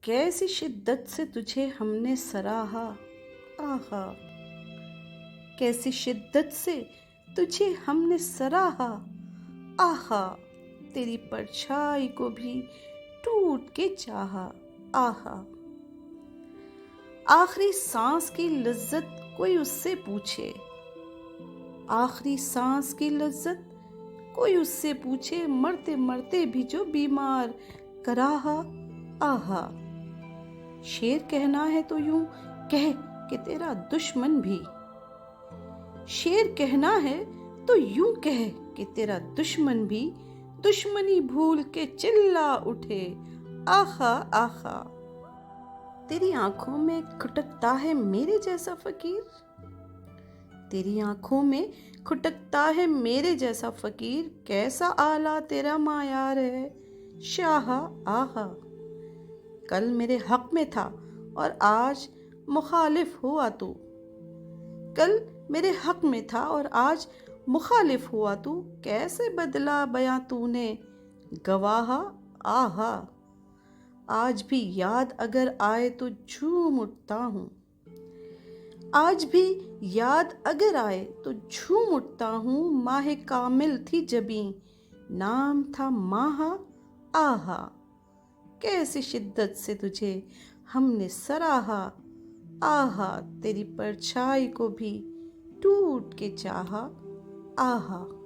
کیسی شدت سے تجھے ہم نے سراہا، آہا، کیسی شدت سے تجھے ہم نے سراہا، آہا، تیری پرچھائی کو بھی ٹوٹ کے چاہا، آہا۔ آخری سانس کی لذت کوئی اس سے پوچھے، آخری سانس کی لذت کوئی اس سے پوچھے، مرتے مرتے بھی جو بیمار کراہا، آہا۔ شعر کہنا ہے تو یوں کہہ کہ تیرا دشمن بھی، شعر کہنا ہے تو یوں کہہ کہ تیرا دشمن بھی دشمنی بھول کے چلا اٹھے، آہا آہا۔ تیری آنکھوں میں کھٹکتا ہے میرے جیسا فقیر، تیری آنکھوں میں کھٹکتا ہے میرے جیسا فقیر، کیسا اعلیٰ تیرا معیار ہے، شاہا آہا۔ کل میرے حق میں تھا اور آج مخالف ہوا تو، کل میرے حق میں تھا اور آج مخالف ہوا تو، کیسے بدلا بیاں تو نے گواہا، آہا۔ آج بھی یاد اگر آئے تو جھوم اٹھتا ہوں، آج بھی یاد اگر آئے تو جھوم اٹھتا ہوں، ماہ کامل تھی جبیں نام تھا ماہا، آہا۔ کیسی شدت سے تجھے ہم نے سراہا، آہا، تیری پرچھائی کو بھی ٹوٹ کے چاہا، آہا۔